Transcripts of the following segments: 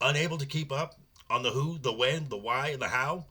Unable to keep up on the who, the when, the why, and the how?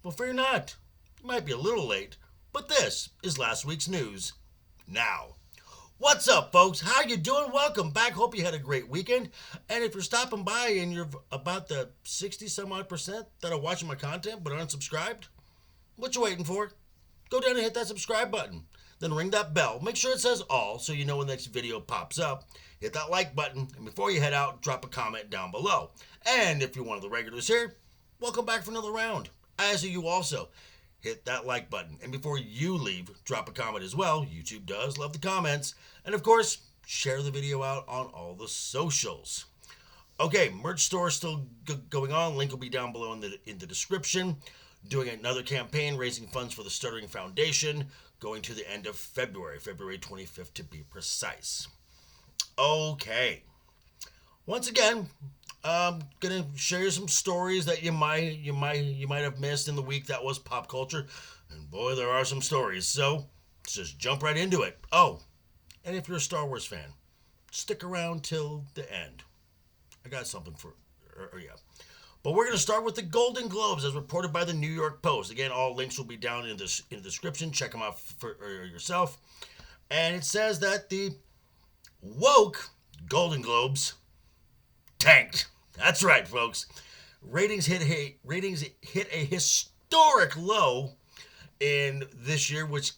Well, fear not. You might be a little late, but this is last week's news. Now, what's up, folks? How you doing? Welcome back. Hope you had a great weekend. And if you're stopping by and you're about the 60 some odd percent that are watching my content but aren't subscribed, what you waiting for? Go down and hit that subscribe button. Then ring that bell. Make sure it says all so you know when the next video pops up. Hit that like button, and before you head out, drop a comment down below. And if you're one of the regulars here, welcome back for another round. I ask you also, hit that like button. And before you leave, drop a comment as well. YouTube does love the comments. And of course, share the video out on all the socials. Okay, merch store is still going on. Link will be down below in the description. Doing another campaign, raising funds for the Stuttering Foundation, going to the end of February 25th to be precise. Okay. Once again, I'm gonna share you some stories that you might have missed in the week that was pop culture, and boy, there are some stories. So let's just jump right into it. Oh, and if you're a Star Wars fan, stick around till the end. I got something for, yeah. But we're gonna start with the Golden Globes, as reported by the New York Post. Again, all links will be down in the description. Check them out for yourself. And it says that the woke Golden Globes tanked. That's right, folks. Ratings hit a historic low in this year, which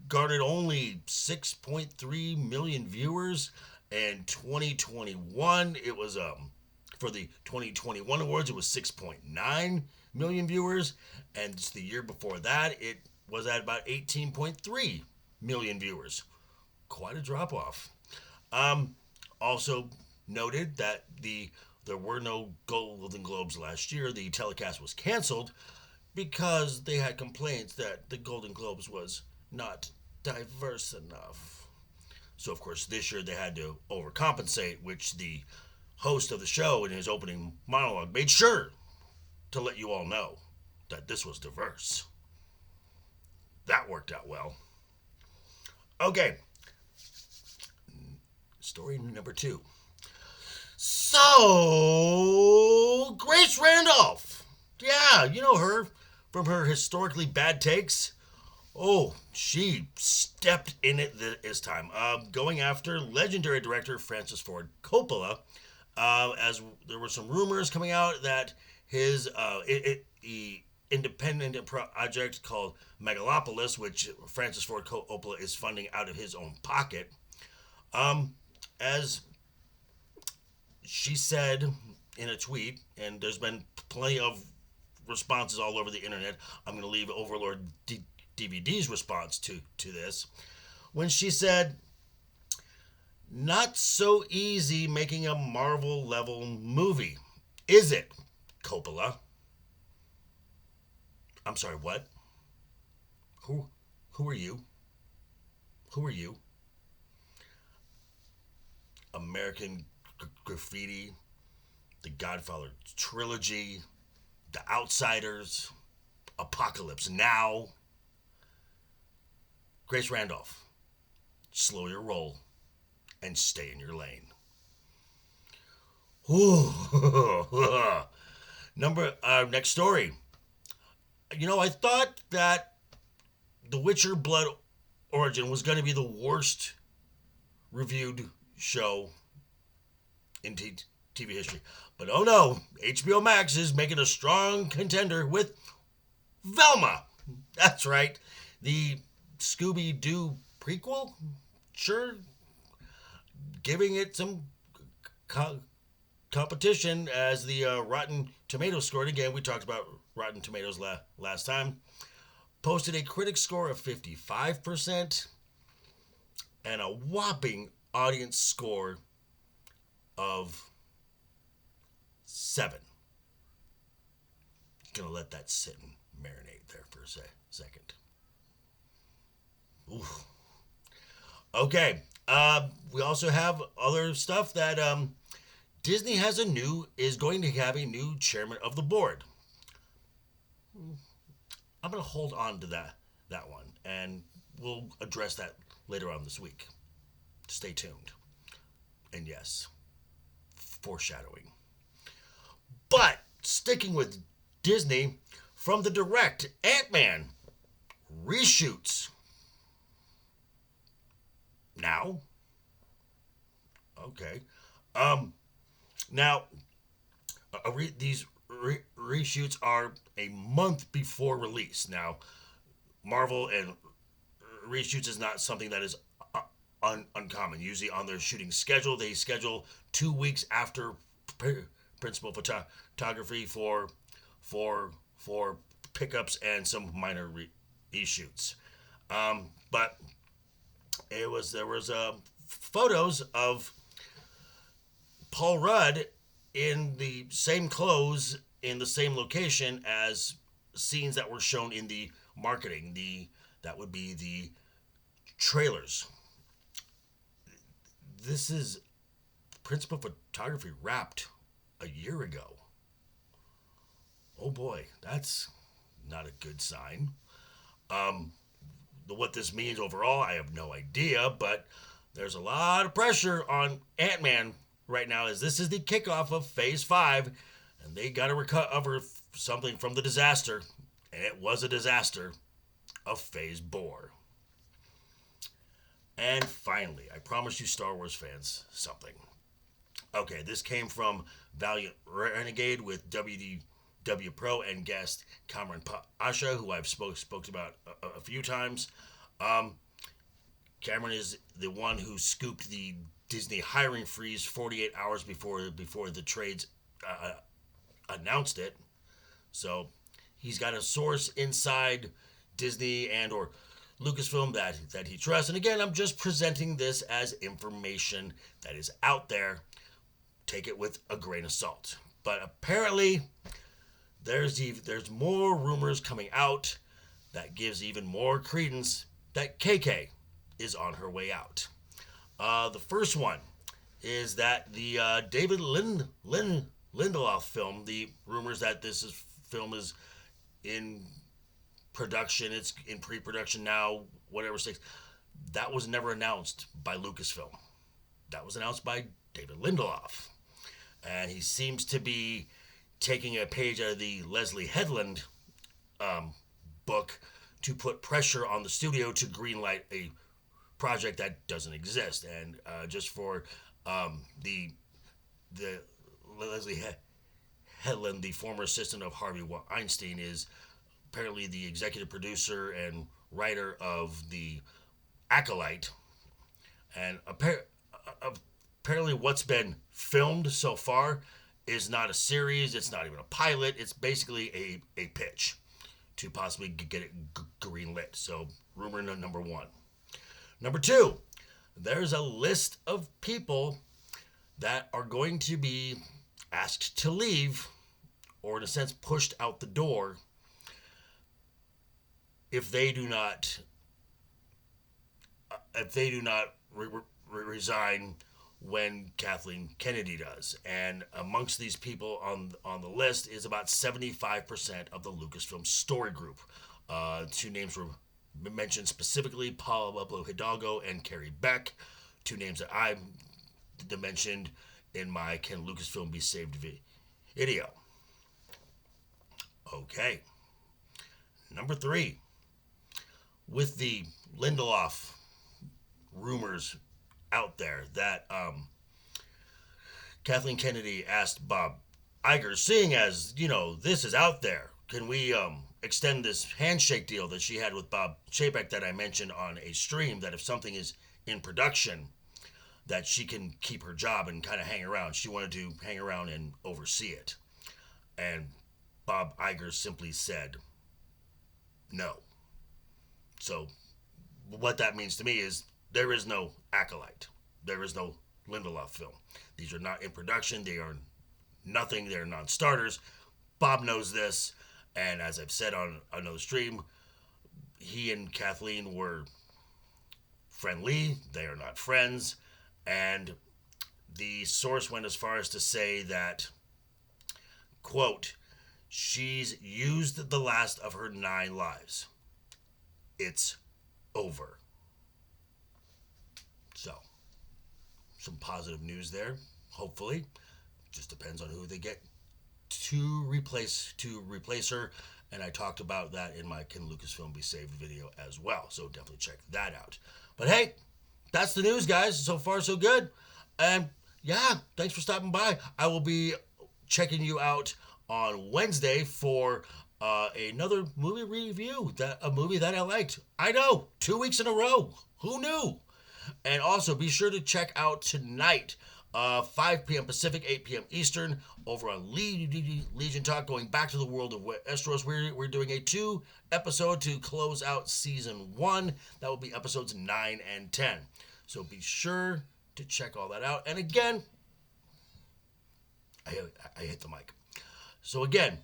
garnered only 6.3 million viewers. In 2021, it was for the 2021 awards, it was 6.9 million viewers, and just the year before that, it was at about 18.3 million viewers. Quite a drop off. Also noted that there were no Golden Globes last year. The telecast was canceled because they had complaints that the Golden Globes was not diverse enough. So, of course, this year they had to overcompensate, which the host of the show in his opening monologue made sure to let you all know that this was diverse. That worked out well. Okay. Story number 2. So, Grace Randolph. Yeah, you know her from her historically bad takes. Oh, she stepped in it this time, going after legendary director Francis Ford Coppola, as there were some rumors coming out that his independent project called Megalopolis, which Francis Ford Coppola is funding out of his own pocket, as she said in a tweet, and there's been plenty of responses all over the internet. I'm going to leave Overlord DVD's response to this, when she said, "Not so easy making a Marvel level movie, is it, Coppola?" I'm sorry, what? Who are you? Who are you? American Graffiti, The Godfather Trilogy, The Outsiders, Apocalypse Now. Grace Randolph, slow your roll and stay in your lane. Next story. You know, I thought that The Witcher Blood Origin was going to be the worst reviewed show in TV history. But oh no, HBO Max is making a strong contender with Velma. That's right. The Scooby-Doo prequel? Sure. Giving it some competition, as the Rotten Tomatoes scored. Again, we talked about Rotten Tomatoes last time. Posted a critic score of 55% and a whopping audience score of 7. Gonna let that sit and marinate there for a second. Oof. Okay. We also have other stuff that Disney is going to have a new chairman of the board. I'm going to hold on to that one, and we'll address that later on this week. Stay tuned. And yes, foreshadowing. But sticking with Disney, from the direct Ant-Man reshoots. Now, okay. Now, these reshoots are a month before release. Now, Marvel and reshoots is not something that is uncommon. Usually on their shooting schedule, they schedule 2 weeks after principal photography for pickups and some minor reshoots. But there was photos of Paul Rudd in the same clothes in the same location as scenes that were shown in the marketing. That would be the trailers. This is principal photography wrapped a year ago. Oh boy, that's not a good sign. What this means overall, I have no idea, but there's a lot of pressure on Ant-Man right now, as this is the kickoff of Phase 5, and they got to recover something from the disaster, and it was a disaster of Phase 4. And finally, I promise you Star Wars fans something. Okay, this came from Valiant Renegade with WDW Pro and guest Kamran Pasha, who I've spoke about a few times. Cameron is the one who scooped the Disney hiring freeze 48 hours before the trades announced it. So he's got a source inside Disney and or Lucasfilm that he trusts. And again, I'm just presenting this as information that is out there. Take it with a grain of salt. But apparently, there's more rumors coming out that gives even more credence that KK is on her way out. The first one is that the David Lindelof film, the rumors that film is in production, it's in pre-production now, whatever stakes, that was never announced by Lucasfilm. That was announced by David Lindelof. And he seems to be taking a page out of the Leslie Headland book to put pressure on the studio to greenlight a project that doesn't exist. And just for the Leslie Headland, the former assistant of Harvey Weinstein, is apparently the executive producer and writer of the Acolyte. And apparently what's been filmed so far is not a series, it's not even a pilot, it's basically a pitch to possibly get it greenlit. So rumor number one. Number two, there's a list of people that are going to be asked to leave, or in a sense pushed out the door, if they do not resign when Kathleen Kennedy does. And amongst these people on the list is about 75% of the Lucasfilm story group. Two names were mentioned specifically, Pablo Hidalgo and Carrie Beck, two names that I mentioned in my Can Lucasfilm Be Saved video. Okay. Number three, with the Lindelof rumors out there that Kathleen Kennedy asked Bob Iger, seeing as, this is out there, can we extend this handshake deal that she had with Bob Chapek that I mentioned on a stream, that if something is in production, that she can keep her job and kind of hang around. She wanted to hang around and oversee it. And Bob Iger simply said no. So what that means to me is there is no Acolyte. There is no Lindelof film. These are not in production. They are nothing. They're non-starters. Bob knows this. And as I've said on another stream, he and Kathleen were friendly. They are not friends. And the source went as far as to say that, quote, she's used the last of her 9 lives. It's over. So, some positive news there, hopefully. Just depends on who they get replace her, and I talked about that in my Can Lucasfilm Be Saved video as well. So definitely check that out. But hey, that's the news, guys. So far, so good. And yeah, thanks for stopping by. I will be checking you out on Wednesday for another movie review, a movie that I liked. I know, 2 weeks in a row. Who knew? And also be sure to check out tonight, 5 p.m. Pacific, 8 p.m. Eastern, over on Legion Talk, going back to the world of Westeros. We're doing a 2-episode to close out season 1. That will be episodes 9 and 10. So be sure to check all that out. And again, I hit the mic. So again,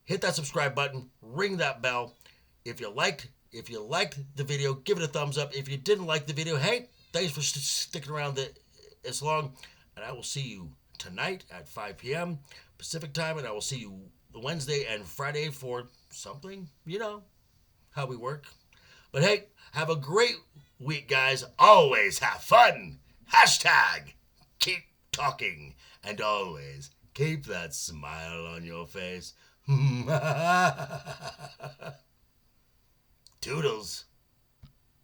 hit that subscribe button, ring that bell. If you liked the video, give it a thumbs up. If you didn't like the video, hey, thanks for sticking around this long. And I will see you tonight at 5 p.m. Pacific time, and I will see you Wednesday and Friday for something. You know how we work. But hey, have a great week, guys. Always have fun. Hashtag keep talking. And always keep that smile on your face. Toodles.